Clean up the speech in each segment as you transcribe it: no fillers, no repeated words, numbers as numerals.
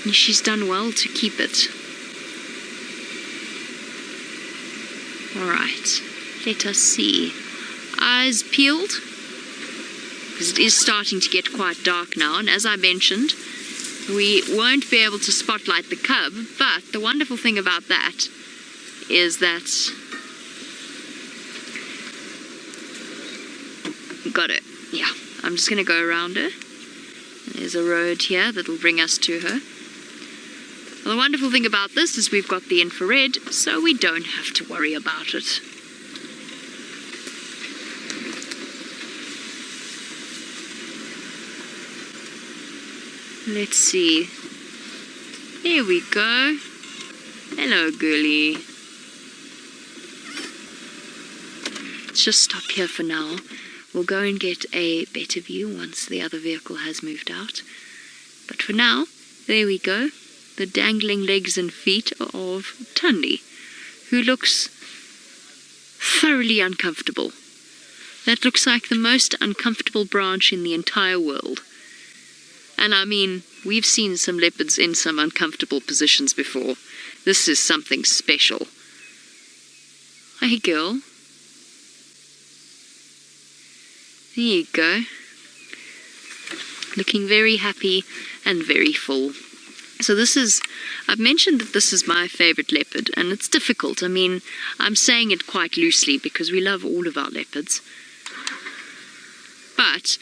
And she's done well to keep it. Alright, let us see. Eyes peeled, because it is starting to get quite dark now, and as I mentioned, we won't be able to spotlight the cub, but the wonderful thing about that is that got it. Yeah, I'm just going to go around her. There's a road here that'll bring us to her. Well, the wonderful thing about this is we've got the infrared, so we don't have to worry about it. Let's see. Here we go. Hello, girlie. Let's just stop here for now. We'll go and get a better view once the other vehicle has moved out. But for now, there we go. The dangling legs and feet of Thandi, who looks thoroughly uncomfortable. That looks like the most uncomfortable branch in the entire world. And I mean, we've seen some leopards in some uncomfortable positions before. This is something special. Hey girl. There you go. Looking very happy and very full. So this is, I've mentioned that this is my favorite leopard, and it's difficult. I mean, I'm saying it quite loosely because we love all of our leopards. But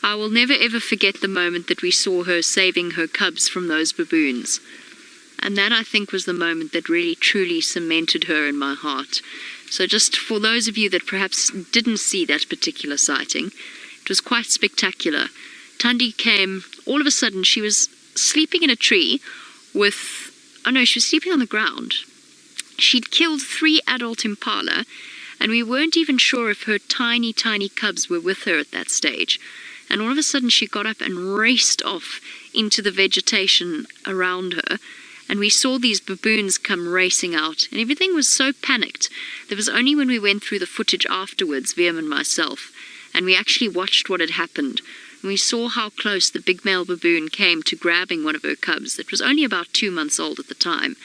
I will never ever forget the moment that we saw her saving her cubs from those baboons. And that, I think, was the moment that really truly cemented her in my heart. So just for those of you that perhaps didn't see that particular sighting, it was quite spectacular. Thandi came, all of a sudden she was sleeping in a tree with, she was sleeping on the ground. She'd killed 3 adult impala, and we weren't even sure if her tiny, tiny cubs were with her at that stage. And all of a sudden she got up and raced off into the vegetation around her. And we saw these baboons come racing out. And everything was so panicked. There was only when we went through the footage afterwards, Viam and myself, and we actually watched what had happened. And we saw how close the big male baboon came to grabbing one of her cubs that was only about 2 months old at the time.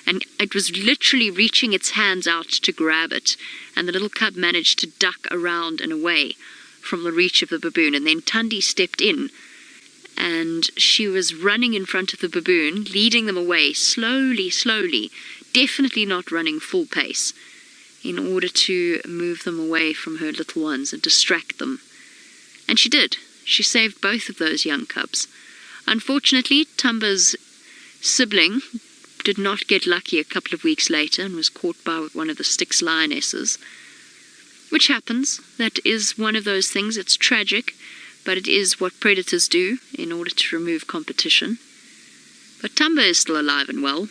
And it was literally reaching its hands out to grab it. And the little cub managed to duck around and away from the reach of the baboon, and then Thandi stepped in, and she was running in front of the baboon, leading them away slowly, slowly, definitely not running full pace, in order to move them away from her little ones and distract them. And she did. She saved both of those young cubs. Unfortunately, Thamba's sibling did not get lucky a couple of weeks later and was caught by one of the Styx lionesses. Which happens. That is one of those things. It's tragic, but it is what predators do in order to remove competition. But Thamba is still alive and well.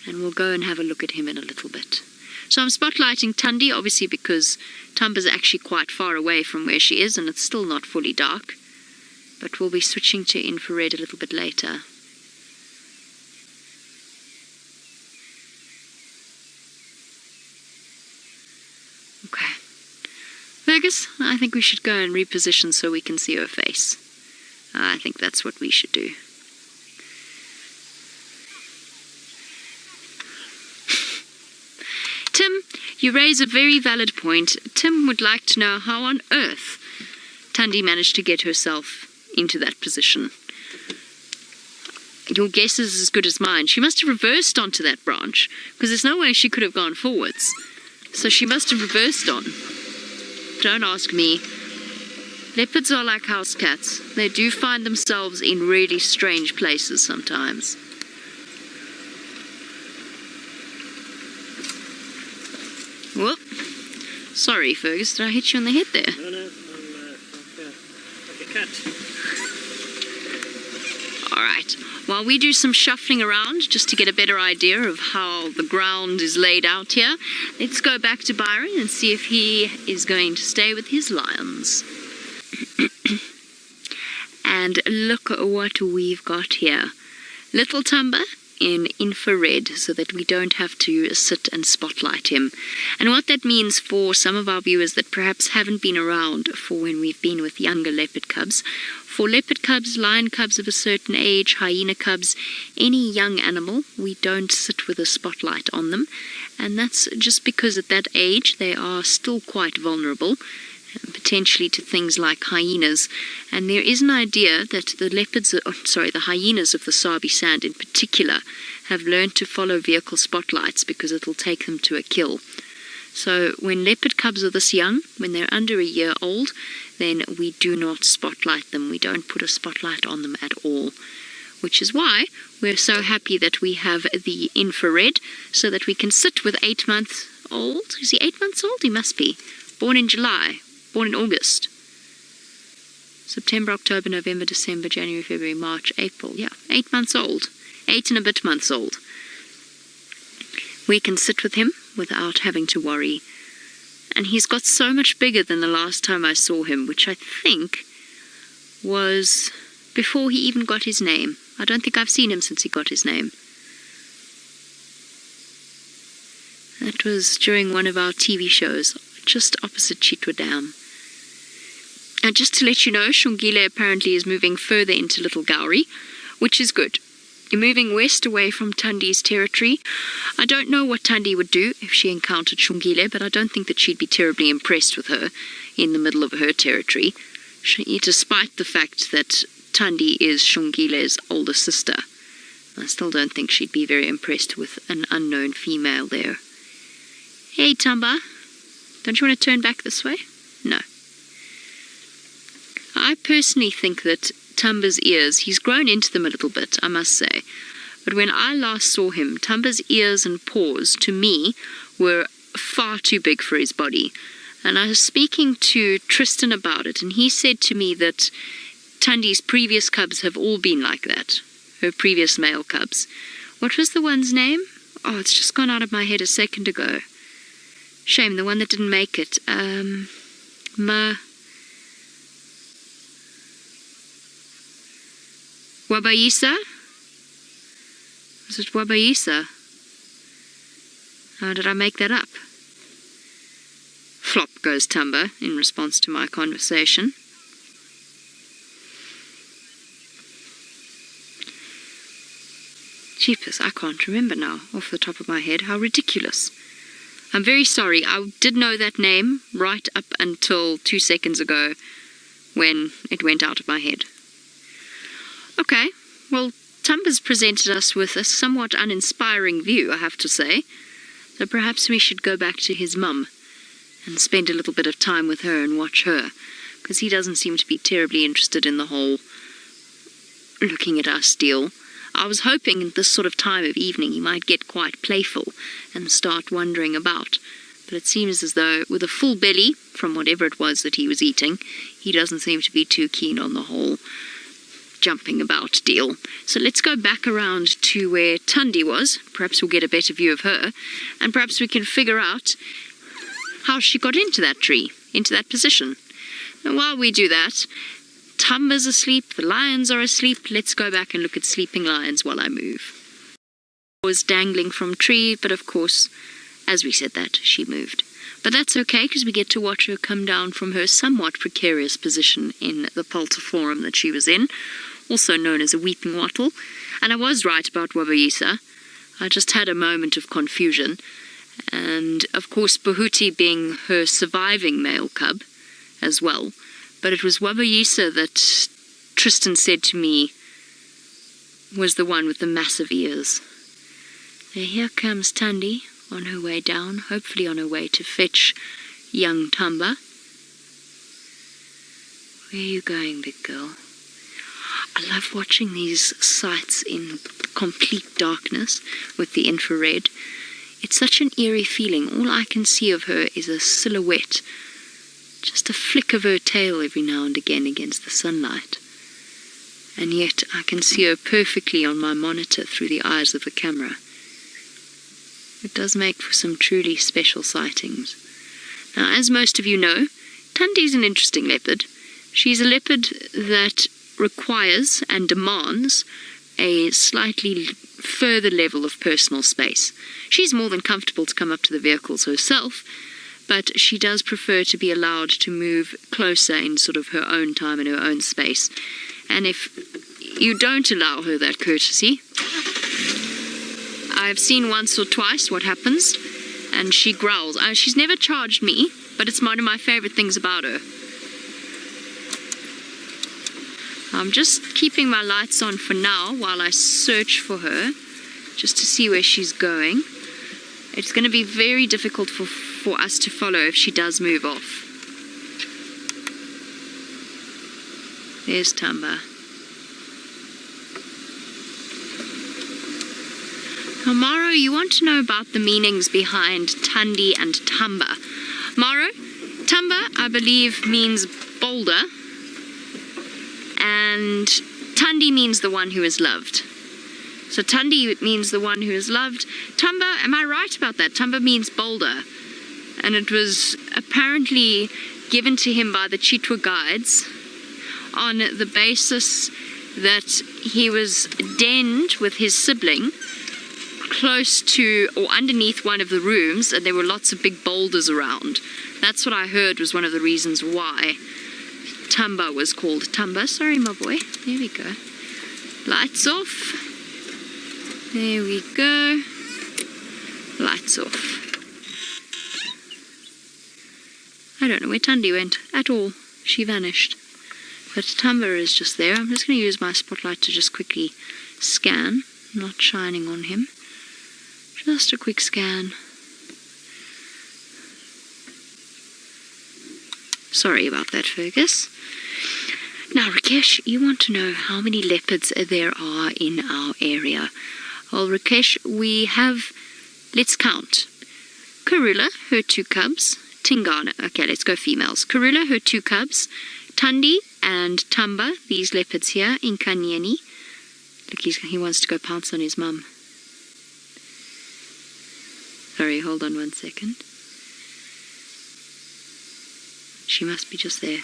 And we'll go and have a look at him in a little bit. So I'm spotlighting Thandi, obviously because Thamba's actually quite far away from where she is, and it's still not fully dark. But we'll be switching to infrared a little bit later. Okay. Fergus, I think we should go and reposition so we can see her face. I think that's what we should do. Tim, you raise a very valid point. Tim would like to know how on earth Thandi managed to get herself into that position. Your guess is as good as mine. She must have reversed onto that branch, because there's no way she could have gone forwards. So she must have reversed on. Don't ask me. Leopards are like house cats. They do find themselves in really strange places sometimes. Whoop. Sorry, Fergus, did I hit you on the head there? No, I'm like a cat. Alright, while we do some shuffling around just to get a better idea of how the ground is laid out here, let's go back to Byron and see if he is going to stay with his lions. And look at what we've got here. Little Thamba in infrared so that we don't have to sit and spotlight him. And what that means for some of our viewers that perhaps haven't been around for when we've been with younger leopard cubs, for leopard cubs, lion cubs of a certain age, hyena cubs, any young animal, we don't sit with a spotlight on them. And that's just because at that age they are still quite vulnerable, potentially to things like hyenas. And there is an idea that the hyenas of the Sabi Sand in particular have learned to follow vehicle spotlights because it'll take them to a kill. So when leopard cubs are this young, when they're under a year old, then we do not spotlight them. We don't put a spotlight on them at all, which is why we're so happy that we have the infrared so that we can sit with 8 months old. Is he 8 months old? He must be. Born in July. Born in August. September, October, November, December, January, February, March, April. Yeah, 8 months old. 8 and a bit months old. We can sit with him without having to worry. And he's got so much bigger than the last time I saw him, which I think was before he even got his name. I don't think I've seen him since he got his name. That was during one of our TV shows, just opposite Chitwa Dam. And just to let you know, Shungile apparently is moving further into Little Gowrie, which is good. You're moving west away from Thandi's territory. I don't know what Thandi would do if she encountered Shungile, but I don't think that she'd be terribly impressed with her in the middle of her territory, despite the fact that Thandi is Shungile's older sister. I still don't think she'd be very impressed with an unknown female there. Hey, Thamba. Don't you want to turn back this way? No. I personally think that Thamba's ears, he's grown into them a little bit, I must say. But when I last saw him, Thamba's ears and paws, to me, were far too big for his body. And I was speaking to Tristan about it, and he said to me that Thandi's previous cubs have all been like that. Her previous male cubs. What was the one's name? Oh, it's just gone out of my head a second ago. Shame, the one that didn't make it. Wabayisa? Was it Wabayisa? How did I make that up? Flop goes Thamba in response to my conversation. Jeepers, I can't remember now off the top of my head. How ridiculous. I'm very sorry. I did know that name right up until 2 seconds ago when it went out of my head. Okay, well, Thamba's presented us with a somewhat uninspiring view, I have to say. So perhaps we should go back to his mum and spend a little bit of time with her and watch her, because he doesn't seem to be terribly interested in the whole looking at us deal. I was hoping at this sort of time of evening he might get quite playful and start wandering about, but it seems as though with a full belly from whatever it was that he was eating, he doesn't seem to be too keen on the whole jumping about deal. So let's go back around to where Thandi was. Perhaps we'll get a better view of her, and perhaps we can figure out how she got into that tree, into that position. And while we do that, Thamba's asleep, the lions are asleep. Let's go back and look at sleeping lions while I move. Was dangling from tree, but of course, as we said that, she moved. But that's okay, because we get to watch her come down from her somewhat precarious position in the Pultiforum that she was in, also known as a weeping wattle. And I was right about Wabayisa. I just had a moment of confusion. And of course, Bahuti being her surviving male cub as well. But it was Wabayisa that Tristan said to me was the one with the massive ears. Now here comes Thandi on her way down, hopefully on her way to fetch young Thamba. Where are you going, big girl? I love watching these sights in complete darkness with the infrared. It's such an eerie feeling. All I can see of her is a silhouette, just a flick of her tail every now and again against the sunlight. And yet I can see her perfectly on my monitor through the eyes of the camera. It does make for some truly special sightings. Now, as most of you know, Thandi's an interesting leopard. She's a leopard that requires and demands a slightly further level of personal space. She's more than comfortable to come up to the vehicles herself, but she does prefer to be allowed to move closer in sort of her own time and her own space. And if you don't allow her that courtesy, I've seen once or twice what happens, and she growls. She's never charged me, but it's one of my favorite things about her. I'm just keeping my lights on for now while I search for her, just to see where she's going. It's going to be very difficult for us to follow if she does move off. There's Thamba. Now, Maro, you want to know about the meanings behind Thandi and Thamba. Maro, Thamba, I believe, means boulder, and Thandi means the one who is loved. So Thandi means the one who is loved. Thamba, am I right about that? Thamba means boulder, and it was apparently given to him by the Chitwa guides on the basis that he was denned with his sibling close to or underneath one of the rooms, and there were lots of big boulders around. That's what I heard was one of the reasons why Thamba was called Thamba. Sorry, my boy. There we go. Lights off. There we go. Lights off. I don't know where Thandi went at all. She vanished. But Thamba is just there. I'm just going to use my spotlight to just quickly scan. Not shining on him. Just a quick scan. Sorry about that, Fergus. Now, Rakesh, you want to know how many leopards there are in our area. Well, Rakesh, we have, let's count. Karula, her 2 cubs. Tingana, okay, let's go females. Karula, her 2 cubs. Thandi and Thamba, these leopards here, in Kanyeni. Look, he wants to go pounce on his mum. Sorry, hold on 1 second. She must be just there.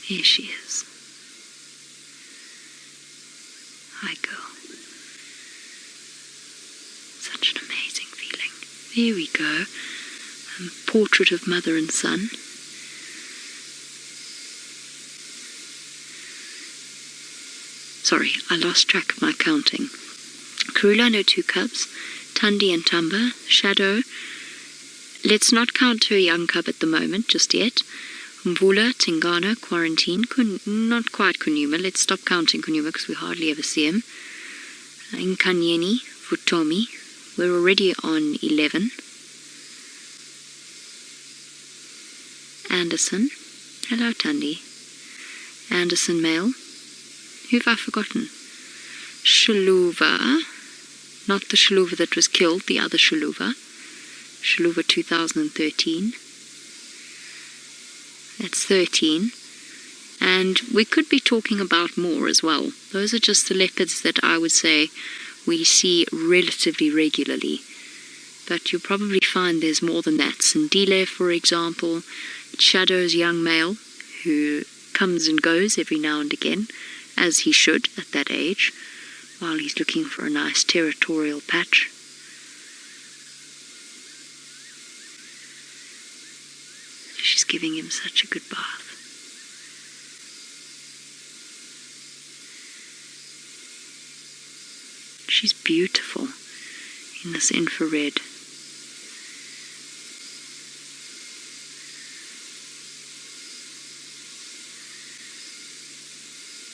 Here she is. Hi, girl. Such an amazing feeling. There we go. Portrait of mother and son. Sorry, I lost track of my counting. Karula and her 2 cubs, Thandi and Thamba, Shadow. Let's not count her young cub at the moment, just yet. Mvula, Tingana, Quarantine, not quite Kunuma. Let's stop counting Kunuma because we hardly ever see him. Nkanyeni, Vutomi. We're already on 11. Anderson. Hello, Thandi. Anderson male. Who have I forgotten? Shaluva. Not the Shaluva that was killed, the other Shaluva. Shaluva 2013. That's 13. And we could be talking about more as well. Those are just the leopards that I would say we see relatively regularly. But you'll probably find there's more than that. Sindile, for example, Shadow's young male, who comes and goes every now and again, as he should at that age, while he's looking for a nice territorial patch. She's giving him such a good bath. She's beautiful in this infrared.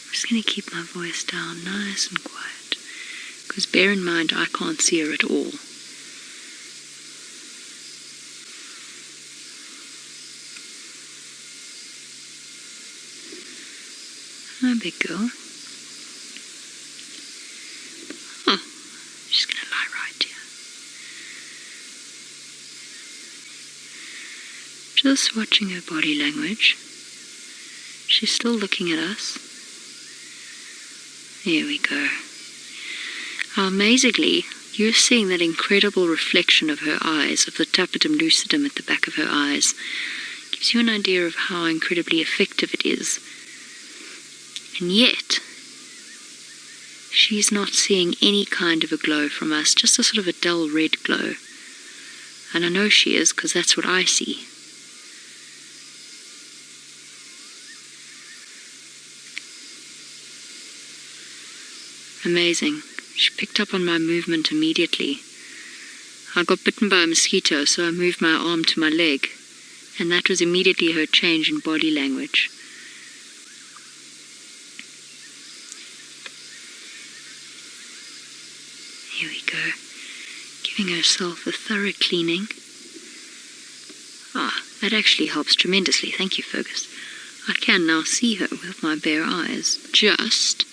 I'm just going to keep my voice down nice and quiet, because bear in mind I can't see her at all. Hi, big girl. Oh, she's going to lie right here. Just watching her body language. She's still looking at us. There we go. Amazingly, you're seeing that incredible reflection of her eyes, of the tapetum lucidum at the back of her eyes. Gives you an idea of how incredibly effective it is. And yet, she's not seeing any kind of a glow from us, just a sort of a dull red glow. And I know she is, because that's what I see. Amazing. She picked up on my movement immediately. I got bitten by a mosquito, so I moved my arm to my leg, and that was immediately her change in body language. Here we go. Giving herself a thorough cleaning. That actually helps tremendously. Thank you, Fergus. I can now see her with my bare eyes. Just.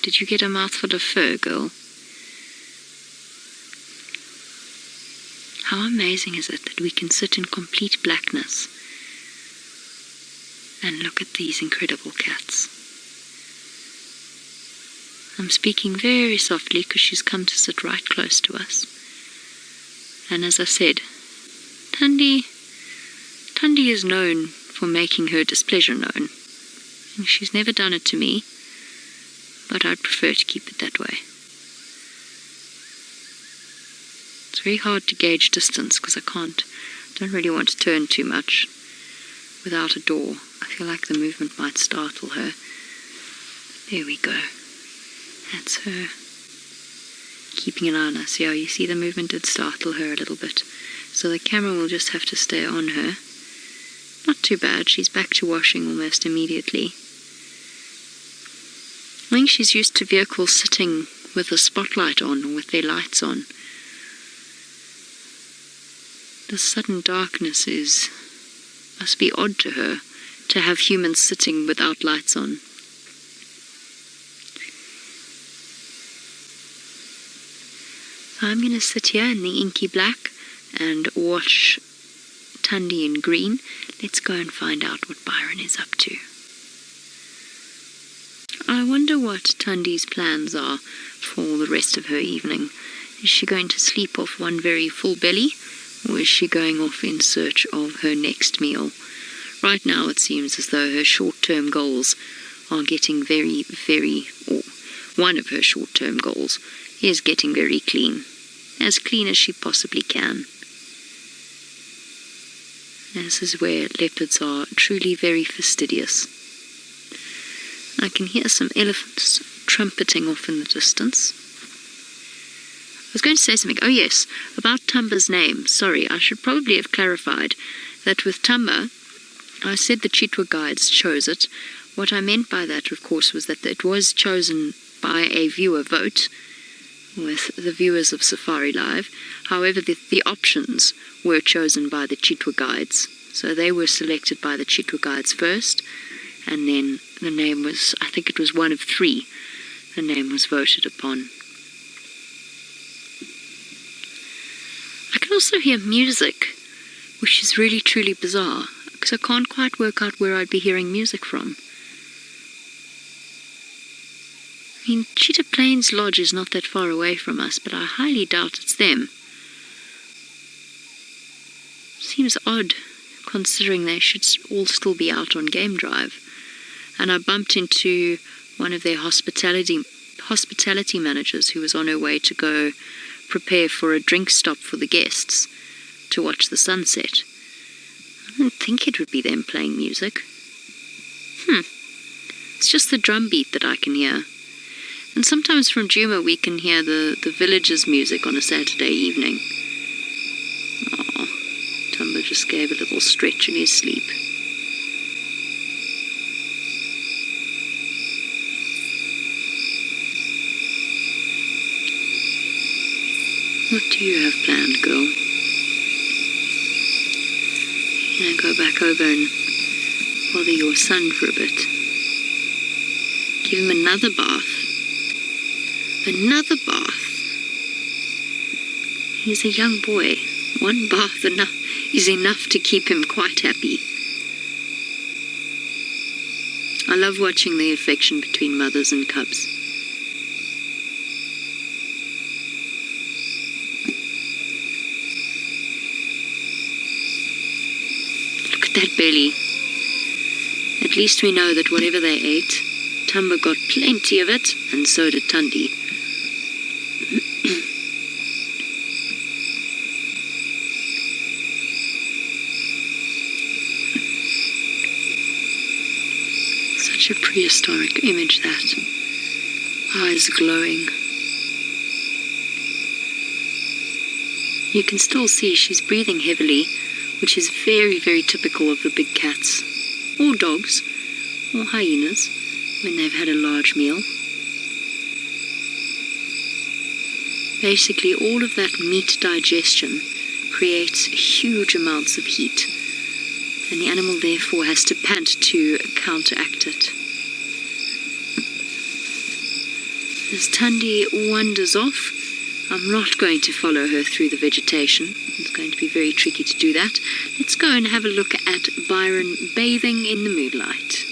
Did you get a mouthful of fur, girl? How amazing is it that we can sit in complete blackness and look at these incredible cats? I'm speaking very softly because she's come to sit right close to us. And as I said, Thandi is known for making her displeasure known. And she's never done it to me, but I'd prefer to keep it that way. It's very hard to gauge distance because I don't really want to turn too much without a door. I feel like the movement might startle her. There we go. That's her. Keeping an eye on us. Yeah, you see the movement did startle her a little bit. So the camera will just have to stay on her. Not too bad. She's back to washing almost immediately. I think she's used to vehicles sitting with the spotlight on or with their lights on. The sudden darkness must be odd to her, to have humans sitting without lights on. So I'm going to sit here in the inky black and watch Thandi in green. Let's go and find out what Byron is up to. I wonder what Thandi's plans are for the rest of her evening. Is she going to sleep off one very full belly, or is she going off in search of her next meal? Right now it seems as though her short-term goals are getting or one of her short-term goals is getting very clean as she possibly can. This is where leopards are truly very fastidious. I can hear some elephants trumpeting off in the distance. I was going to say something. Oh yes, about Thamba's name. Sorry, I should probably have clarified that with Thamba, I said the Chitwa guides chose it. What I meant by that, of course, was that it was chosen by a viewer vote with the viewers of Safari Live. However, the options were chosen by the Chitwa guides. So they were selected by the Chitwa guides first, and then the name was, I think it was one of three, the name was voted upon. I can also hear music, which is really truly bizarre, because I can't quite work out where I'd be hearing music from. I mean, Cheetah Plains Lodge is not that far away from us, but I highly doubt it's them. Seems odd, considering they should all still be out on game drive. And I bumped into one of their hospitality managers who was on her way to go prepare for a drink stop for the guests to watch the sunset. I don't think it would be them playing music. It's just the drum beat that I can hear. And sometimes from Djuma we can hear the villagers' music on a Saturday evening. Oh, Thamba just gave a little stretch in his sleep. What do you have planned, girl? You're gonna go back over and bother your son for a bit. Give him another bath. Another bath. He's a young boy. One bath is enough to keep him quite happy. I love watching the affection between mothers and cubs. at that belly. At least we know that whatever they ate, Thamba got plenty of it, and so did Thandi. Such a prehistoric image, that. Eyes glowing. You can still see she's breathing heavily, which is very, very typical of the big cats, or dogs, or hyenas, when they've had a large meal. Basically, all of that meat digestion creates huge amounts of heat, and the animal therefore has to pant to counteract it. As Thandi wanders off, I'm not going to follow her through the vegetation. It's going to be very tricky to do that. Let's go and have a look at Byron bathing in the moonlight.